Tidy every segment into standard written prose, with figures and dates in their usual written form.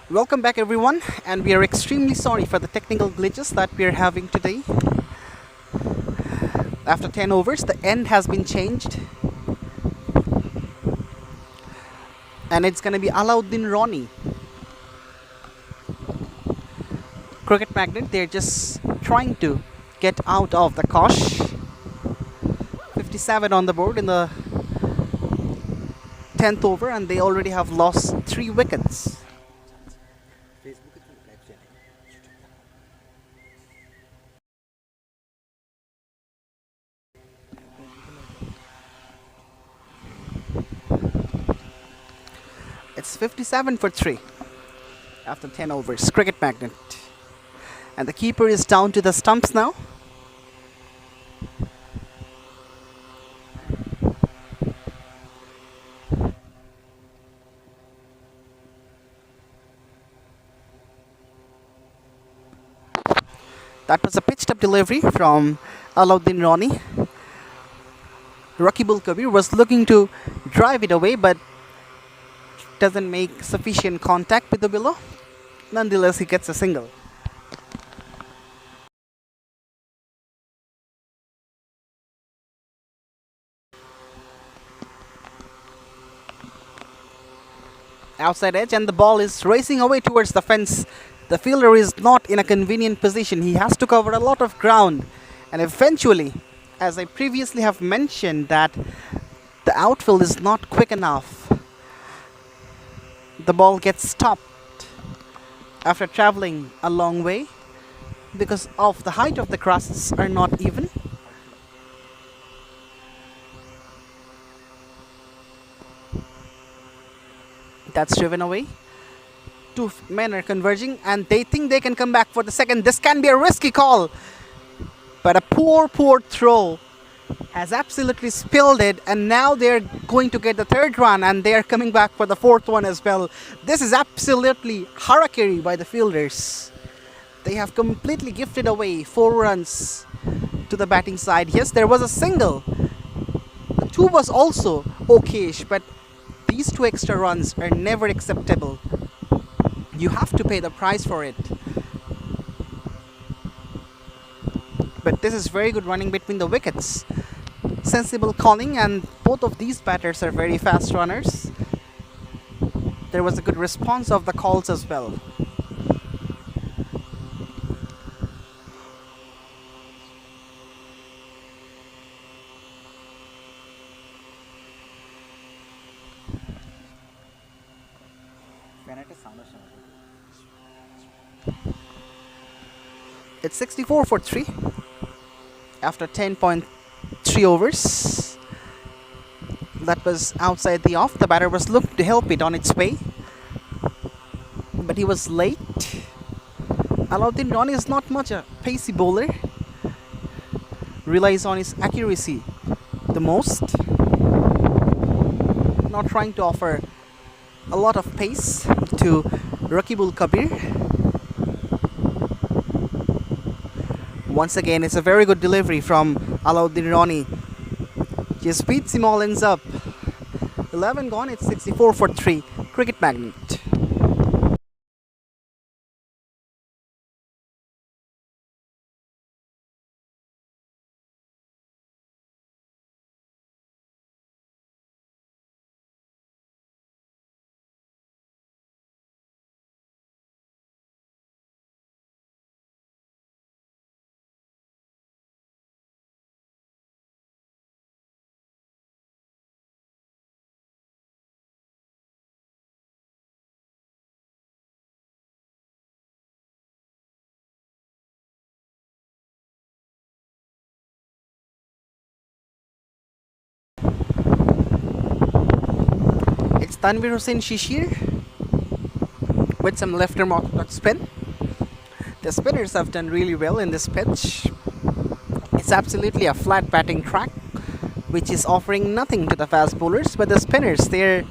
Welcome back everyone, and we are extremely sorry for the technical glitches that we are having today. After 10 overs, the end has been changed. And it's gonna be Alauddin Ronnie. Cricket Magnet, they're just trying to get out of the Kosh. 57 on the board in the 10th over, and they already have lost 3 wickets. It's 57 for 3 after 10 overs. Cricket Magnet. And the keeper is down to the stumps now. That was a pitched up delivery from Alauddin Ronnie. Rakibul Kabir was looking to drive it away, but doesn't make sufficient contact with the willow. Nonetheless, he gets a single. Outside edge, and the ball is racing away towards the fence. The fielder is not in a convenient position. He has to cover a lot of ground, and eventually, as I previously have mentioned, that the outfield is not quick enough. The ball gets stopped after traveling a long way because of the height of the grasses are not even. That's driven away. 2 men are converging and they think they can come back for the second. This can be a risky call, but a poor throw has absolutely spilled it, and now they're going to get the 3rd run and they are coming back for the 4th one as well. This is absolutely harakiri by the fielders. They have completely gifted away 4 runs to the batting side. Yes, there was a single. The 2 was also okayish, but these 2 extra runs are never acceptable. You have to pay the price for it. But this is very good running between the wickets. Sensible calling, and both of these batters are very fast runners. There was a good response of the calls as well. It's 64 for 3 after 10.3 overs. That was outside the off. The batter was looking to help it on its way, but he was late. Alauddin Ronnie is not much a pacey bowler. Relies on his accuracy the most. Not trying to offer a lot of pace to Rakibul Kabir. Once again, it's a very good delivery from Alauddin Ronnie. Just beats him all, ends up 11 gone. It's 64 for 3. Cricket Magnet. It's Tanvir Hussain Shishir with some left arm orthodox spin. The spinners have done really well in this pitch. It's absolutely a flat batting track, which is offering nothing to the fast bowlers, but the spinners, they're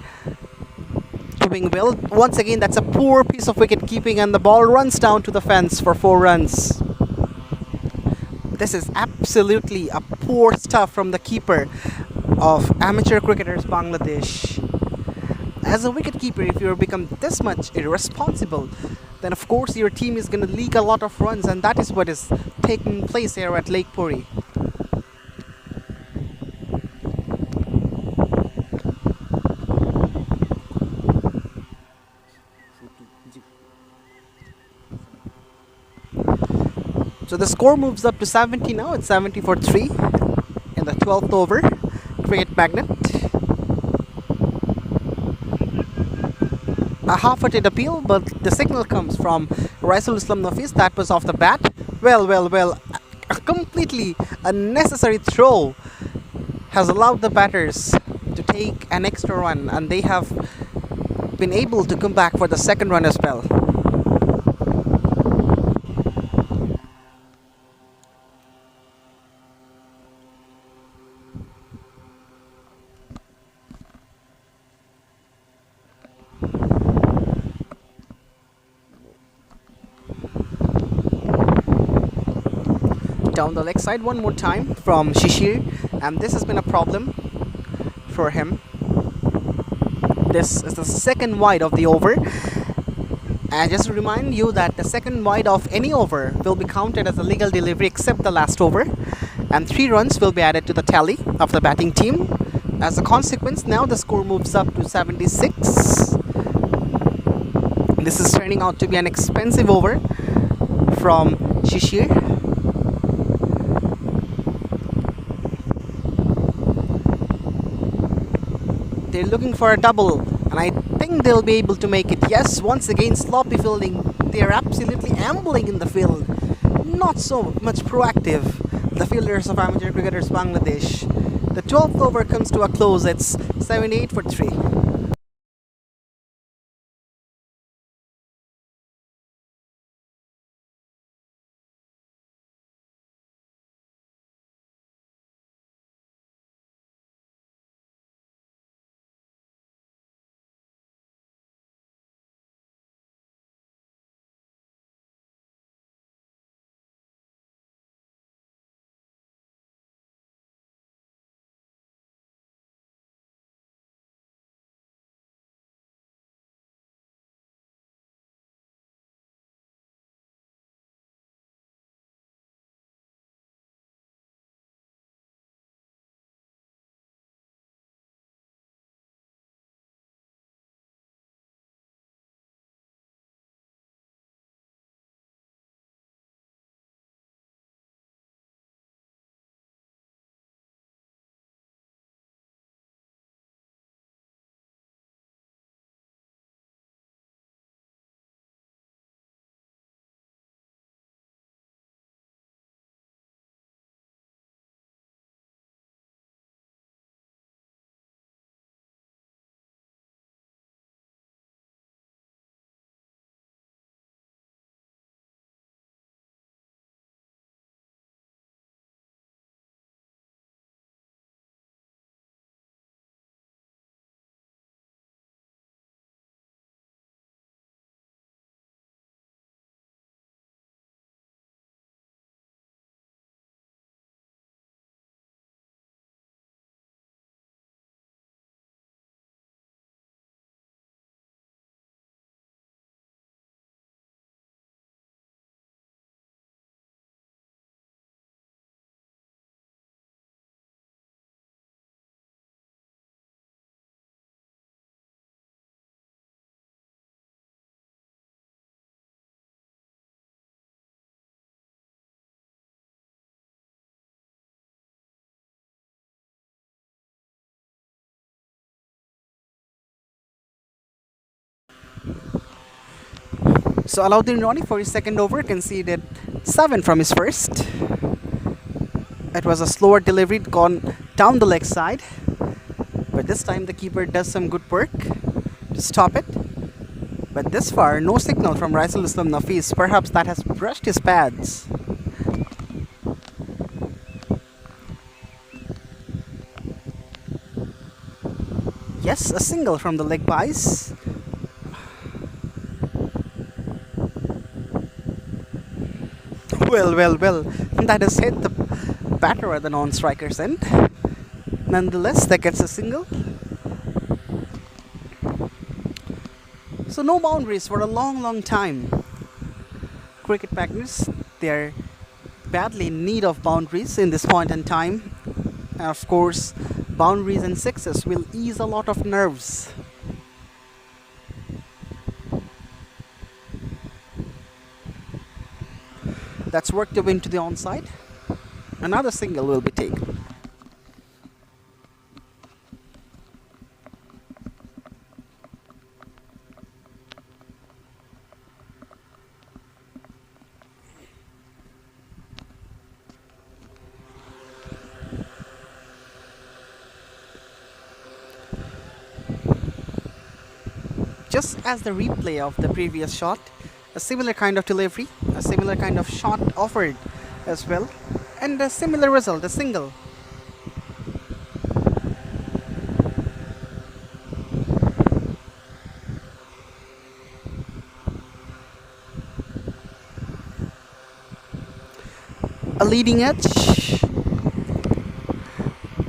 doing well. Once again, that's a poor piece of wicket keeping, and the ball runs down to the fence for 4 runs. This is absolutely a poor stuff from the keeper of Amateur Cricketers Bangladesh. as a wicketkeeper, if you become this much irresponsible, then of course your team is going to leak a lot of runs, and that is what is taking place here at Lake Puri. So the score moves up to 70 now. It's 70 for 3 in the 12th over. Cricket Magnet. A half-footed appeal, but the signal comes from Raisul Islam Nafis. That was off the bat. Well. A completely unnecessary throw has allowed the batters to take an extra run, and they have been able to come back for the second run as well. Down the leg side one more time from Shishir, and this has been a problem for him. This is the second wide of the over, and just to remind you that the second wide of any over will be counted as a legal delivery except the last over, and 3 runs will be added to the tally of the batting team. As a consequence, now the score moves up to 76. This is turning out to be an expensive over from Shishir. They're looking for a double, and I think they'll be able to make it. Yes, once again sloppy fielding. They're absolutely ambling in the field, not so much proactive, the fielders of Amateur Cricketers Bangladesh. The 12th over comes to a close. It's 78 for 3. So Alauddin Rani for his second over conceded 7 from his first. It was a slower delivery gone down the leg side, but this time the keeper does some good work to stop it. But this far, no signal from Raisul Islam Nafis. Perhaps that has brushed his pads. Yes, a single from the leg byes. Well, that has hit the batter at the non-striker's end. Nonetheless, that gets a single. So no boundaries for a long, long time. Cricket magnets, they're badly in need of boundaries in this point in time. And of course, boundaries and sixes will ease a lot of nerves. That's worked the win to the onside. Another single will be taken. Just as the replay of the previous shot, a similar kind of delivery, a similar kind of shot offered as well, and a similar result, a single. A leading edge.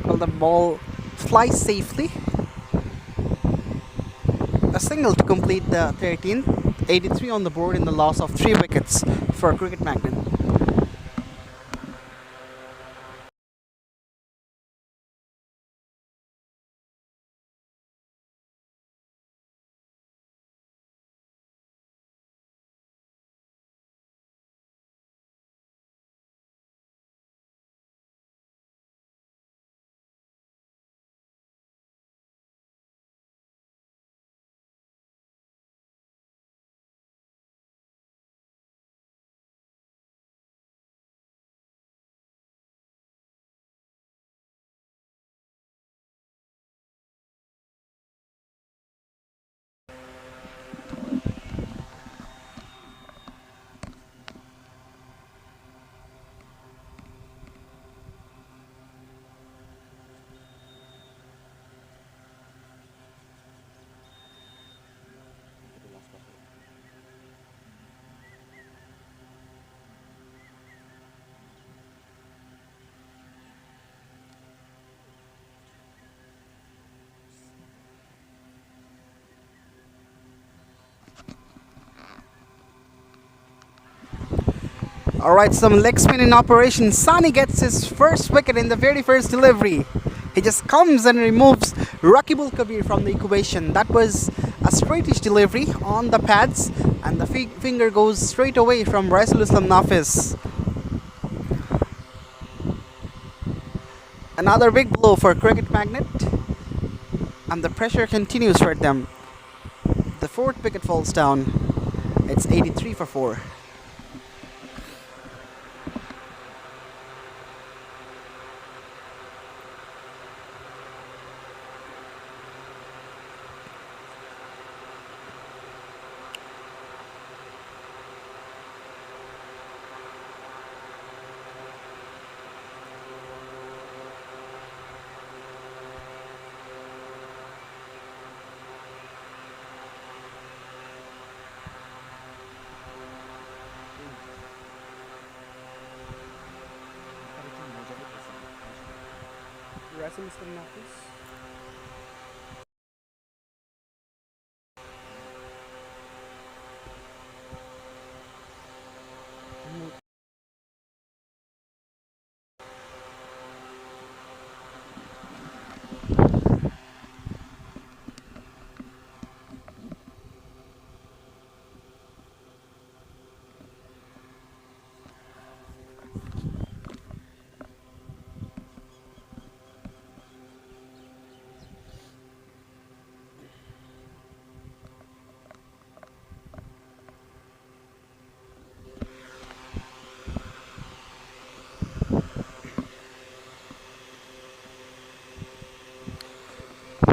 Well, the ball flies safely. A single to complete the 13th. 83 on the board in the loss of 3 wickets for Cricket Magnet. Alright, some leg spin in operation. Sani gets his first wicket in the very first delivery. He just comes and removes Rakibul Kabir from the equation. That was a straightish delivery on the pads, and the finger goes straight away from Raisul Islam Nafis. Another big blow for Cricket Magnet, and the pressure continues for them. The 4th wicket falls down. It's 83 for 4. Raisul Islam Nafis.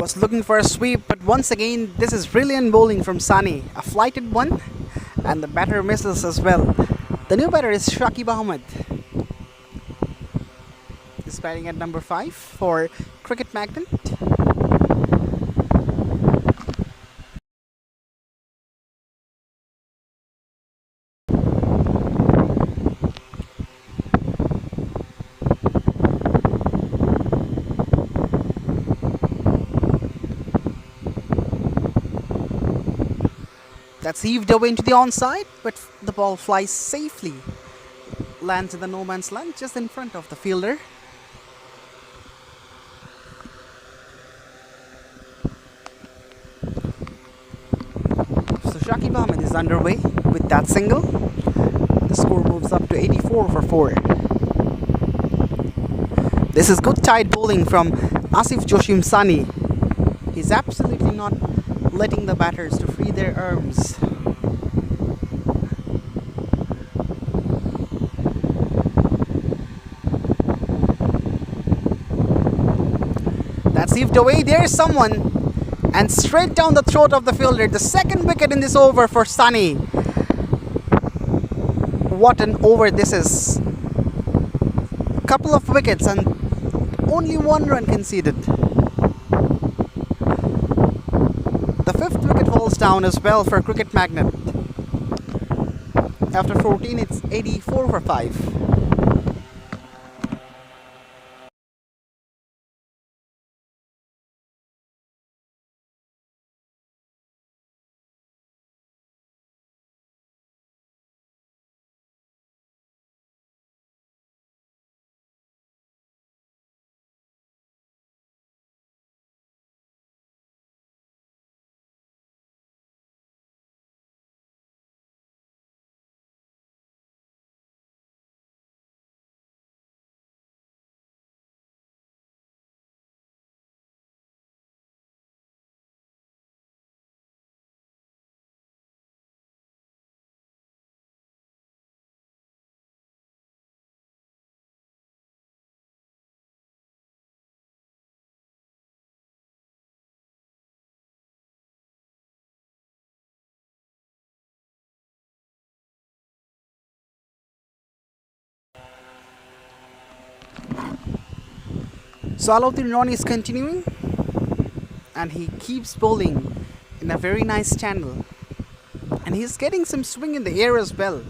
Was looking for a sweep, but once again, this is brilliant bowling from Sani. A flighted one, and the batter misses as well. The new batter is Shakib Ahmed. He's batting at number 5 for Cricket Magnet. That's heaved away into the onside, but the ball flies safely. Lands in the no man's land just in front of the fielder. So Shakib Ahmed is underway with that single. The score moves up to 84 for 4. This is good tight bowling from Asif Joshim Sani. He's absolutely not letting the batters to free their arms. That's heaved away. There's someone. And straight down the throat of the fielder. The second wicket in this over for Sani. What an over this is. Couple of wickets and only 1 run conceded. The 5th wicket falls down as well for Cricket Magnet. After 14, it's 84 for 5. So Alauddin Rani is continuing and he keeps bowling in a very nice channel. And he's getting some swing in the air as well.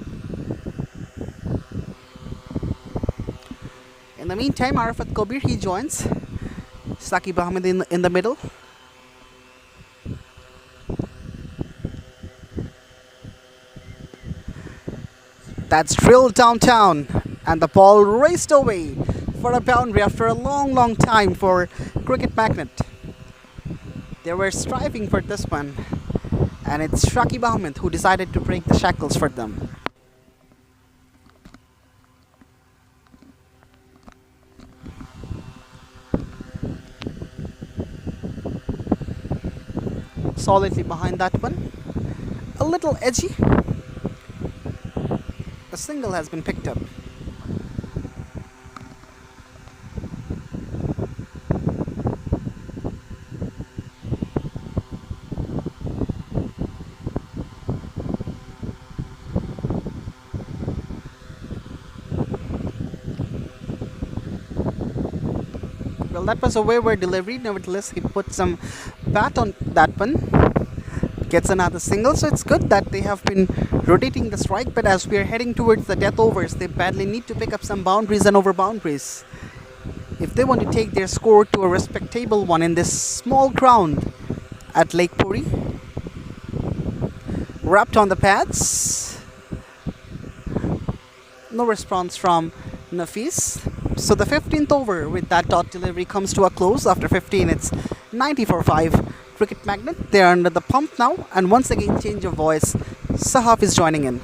In the meantime, Arafat Kabir, he joins. Shakib Ahmed in the middle. That's drilled downtown and the ball raced away for a boundary after a long time for Cricket Magnet. They were striving for this one, and it's Shakib Ahmed who decided to break the shackles for them. Solidly behind that one. A little edgy. A single has been picked up. Well, that was a wayward delivery. Nevertheless, he put some bat on that one. Gets another single. So it's good that they have been rotating the strike. But as we are heading towards the death overs, they badly need to pick up some boundaries and over boundaries if they want to take their score to a respectable one in this small ground at Lake Puri. Wrapped on the pads. No response from Nafis. So the 15th over with that dot delivery comes to a close. After 15, it's 94-5. Cricket Magnet, they're under the pump now. And once again, change of voice. Sahaf is joining in.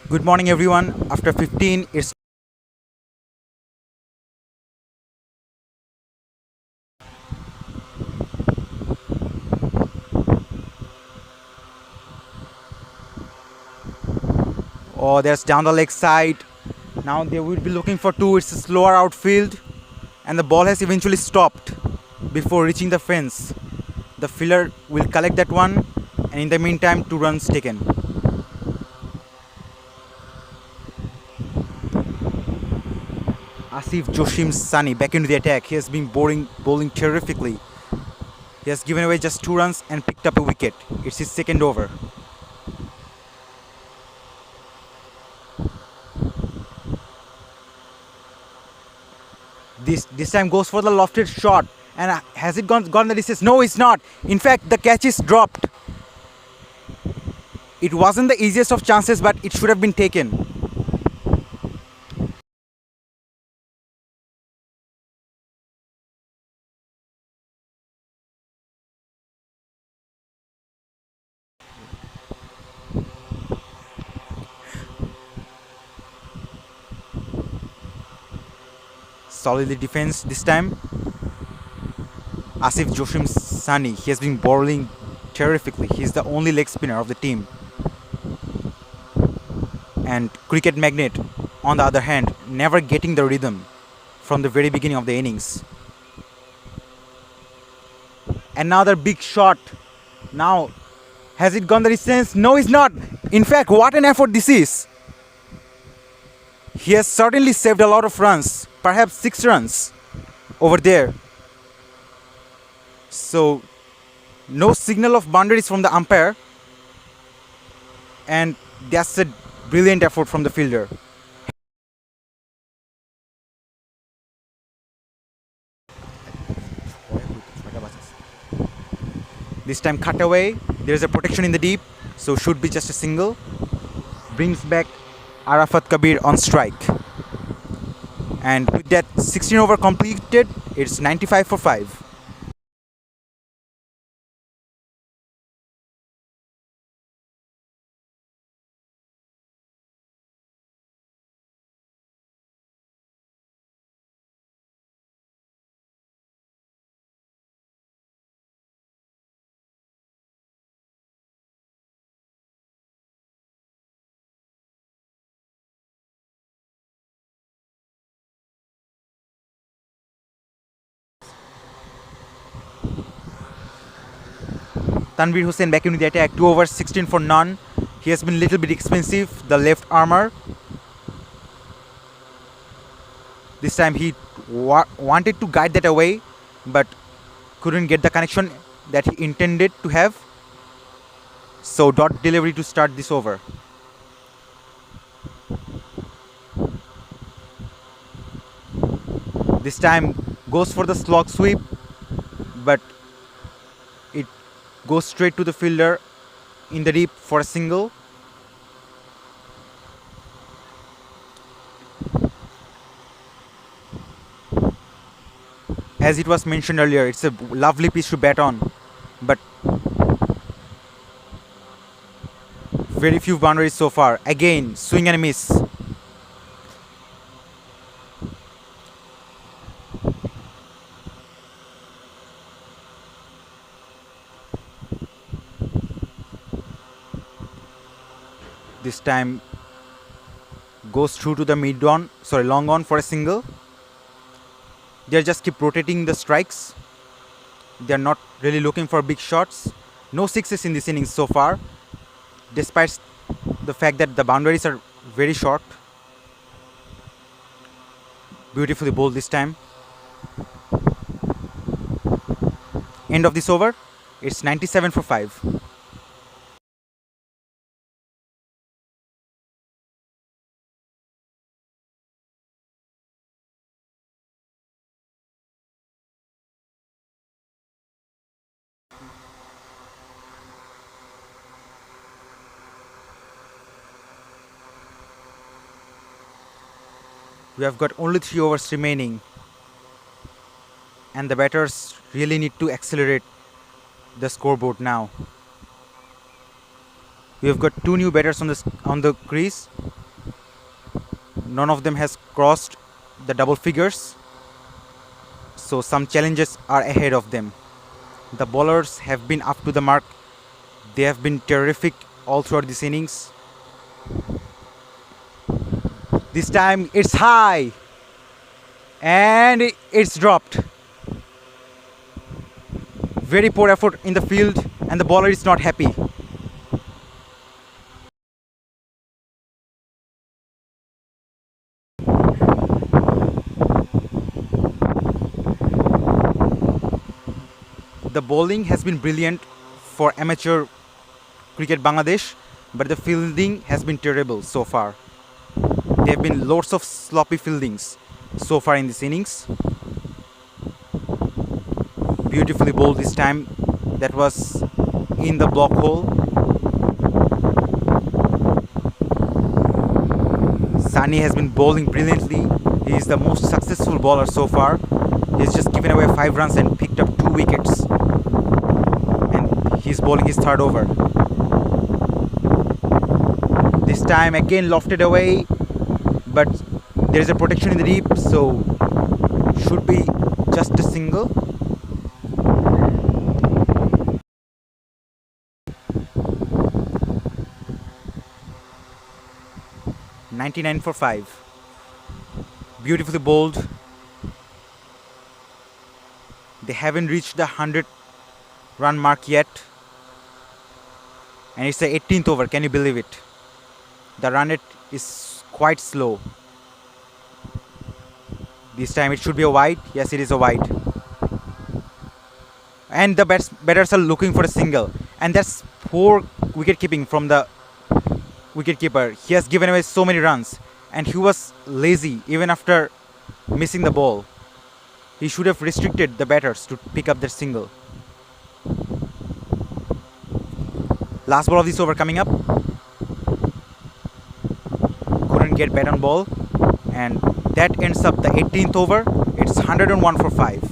Good morning everyone. After 15, it's oh, that's down the leg side. Now they will be looking for two. It's a slower outfield, and the ball has eventually stopped before reaching the fence. The fielder will collect that one, and in the meantime, 2 runs taken. Asif Joshim Sani back into the attack. He has been bowling terrifically. He has given away just 2 runs and picked up a wicket. It's his second over. This time goes for the lofted shot. And has it gone the distance? No, it's not. In fact, the catch is dropped. It wasn't the easiest of chances, but it should have been taken. Solidly defense this time. Asif Joshim Sani, he has been bowling terrifically. He's the only leg spinner of the team. And Cricket Magnet, on the other hand, never getting the rhythm from the very beginning of the innings. Another big shot. Now, has it gone the distance? No, it's not. In fact, what an effort this is. He has certainly saved a lot of runs, perhaps 6 runs over there. So, no signal of boundaries from the umpire, and that's a brilliant effort from the fielder. This time cut away. There's a protection in the deep, so should be just a single. Brings back Arafat Kabir on strike. And with that 16 over completed, it's 95 for 5. Tanvir Hussain back into the attack. 2 overs, 16 for none. He has been a little bit expensive, the left armour. This time he wanted to guide that away, but couldn't get the connection that he intended to have. So dot delivery to start this over. This time goes for the slog sweep, but it goes straight to the fielder in the deep for a single. As it was mentioned earlier, it's a lovely pitch to bat on, but very few boundaries so far. Again, swing and a miss. This time goes through to the long on for a single. They just keep rotating the strikes. They're not really looking for big shots. No sixes in this innings so far, despite the fact that the boundaries are very short. Beautifully bowled this time. End of this over. It's 97 for 5. We have got only 3 overs remaining, and the batters really need to accelerate the scoreboard now. We have got 2 new batters on the crease. None of them has crossed the double figures, so some challenges are ahead of them. The bowlers have been up to the mark. They have been terrific all throughout this innings. This time it's high and it's dropped. Very poor effort in the field, and the bowler is not happy. The bowling has been brilliant for amateur cricket Bangladesh, but the fielding has been terrible so far. There have been lots of sloppy fieldings so far in this innings. Beautifully bowled this time. That was in the block hole. Sunny has been bowling brilliantly. He is the most successful bowler so far. He has just given away 5 runs and picked up 2 wickets. And he is bowling his third over. This time again lofted away, but there is a protection in the deep, so should be just a single. "99 for 5. Beautifully bowled. They haven't reached the 100-run mark yet. And it's the 18th over, can you believe it? The run rate is quite slow. This time it should be a wide. Yes, it is a wide. And the batters are looking for a single. And that's poor wicket keeping from the wicketkeeper. He has given away so many runs. And he was lazy even after missing the ball. He should have restricted the batters to pick up their single. Last ball of this over coming up. Couldn't get bat on ball. And that ends up the 18th over. It's 101 for 5.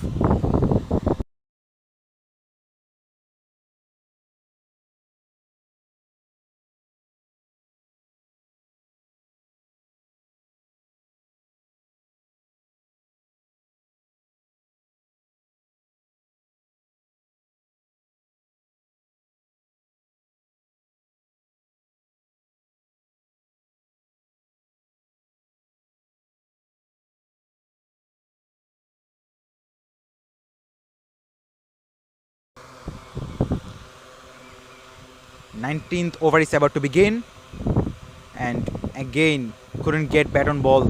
"19th over is about to begin, and again couldn't get bat on ball.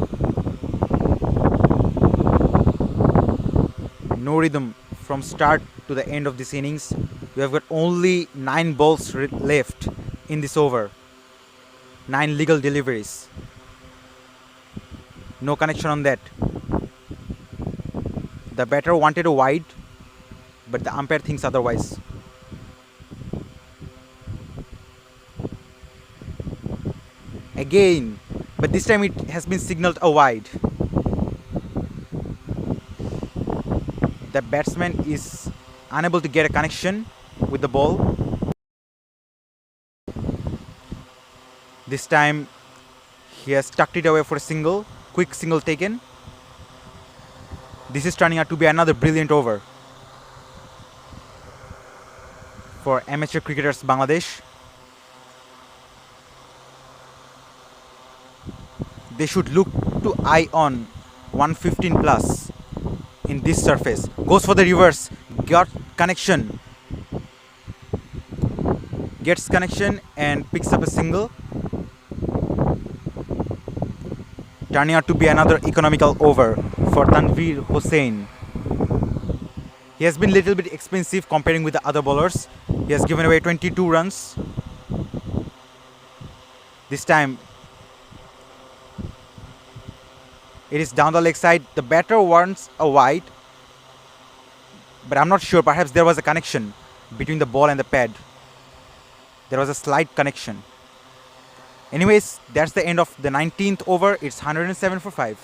No rhythm from start to the end of this innings. We have got only 9 balls left in this over. 9 legal deliveries. No connection on that. The batter wanted a wide, but the umpire thinks otherwise. Again, but this time it has been signaled a wide. The batsman is unable to get a connection with the ball. This time he has tucked it away for a single, quick single taken. This is turning out to be another brilliant over for amateur cricketers Bangladesh. They should look to eye on 115 plus in this surface. Goes for the reverse, got connection, gets connection and picks up a single. Turning out to be another economical over for Tanveer Hussain. He has been a little bit expensive comparing with the other bowlers. He has given away 22 runs. This time it is down the leg side. The batter wants a wide, but I'm not sure. Perhaps there was a connection between the ball and the pad. There was a slight connection. Anyways, that's the end of the 19th over. It's 107 for 5.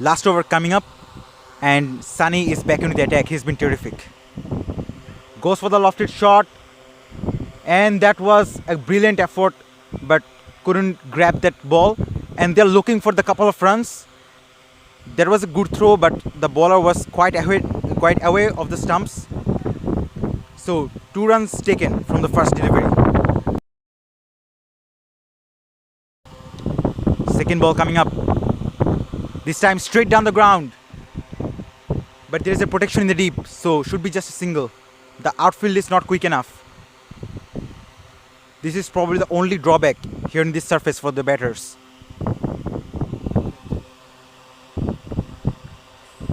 Last over coming up, and Sunny is back into the attack. He's been terrific. Goes for the lofted shot, and that was a brilliant effort, but couldn't grab that ball. And they're looking for the couple of runs. There was a good throw, but the bowler was quite away of the stumps. So 2 runs taken from the first delivery. Second ball coming up. This time straight down the ground. But there is a protection in the deep, so should be just a single. The outfield is not quick enough. This is probably the only drawback here in this surface for the batters.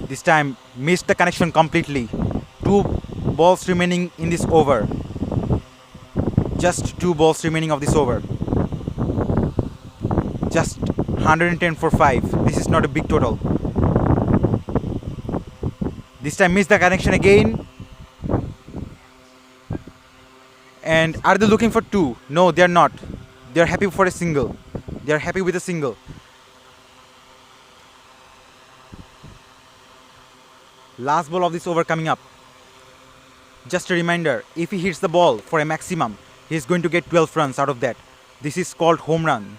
This time missed the connection completely. 2 balls remaining in this over. Just 2 balls remaining of this over. Just 110 for 5. This is not a big total. This time missed the connection again. And are they looking for 2? No, they are not. They are happy for a single. They are happy with a single. Last ball of this over coming up. Just a reminder, if he hits the ball for a maximum, he is going to get 12 runs out of that. This is called home run.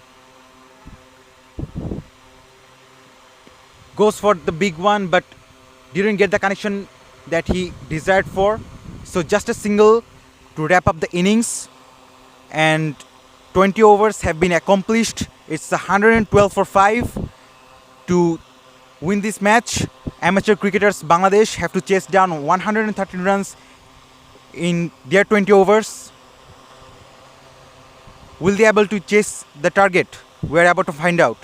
Goes for the big one, but didn't get the connection that he desired for. So just a single to wrap up the innings. And 20 overs have been accomplished. It's 112 for 5 to win this match. Amateur cricketers Bangladesh have to chase down 113 runs in their 20 overs. Will they be able to chase the target? We're about to find out.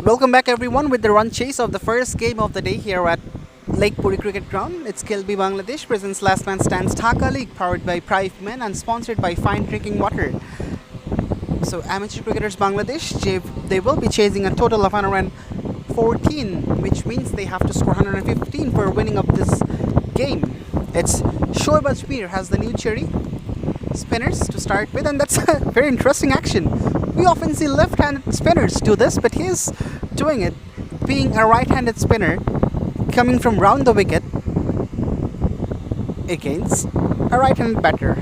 Welcome back everyone with the run chase of the first game of the day here at Lake Puri Cricket Ground. It's Khelbei Bangladesh presents Last Man Stands Dhaka League powered by Prive Men and sponsored by Fine Drinking Water. So amateur cricketers Bangladesh, they will be chasing a total of 114, which means they have to score 115 for winning of this game. It's Shoaib Ajmer has the new cherry spinners to start with, and that's a very interesting action. We often see left-handed spinners do this, but he's doing it being a right-handed spinner coming from round the wicket against a right-handed batter.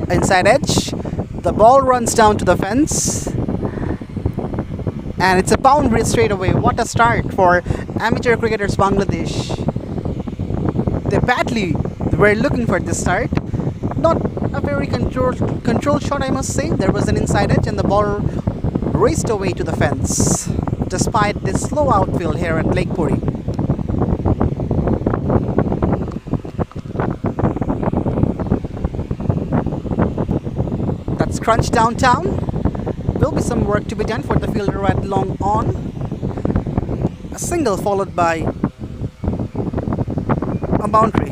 Inside edge, the ball runs down to the fence and it's a boundary straight away. What a start for amateur cricketers Bangladesh. They badly were looking for this start. Not a very controlled shot, I must say. There was an inside edge and the ball raced away to the fence despite this slow outfield here at Lake Puri. That's crunched downtown. Will be some work to be done for the fielder at long on. A single followed by a boundary.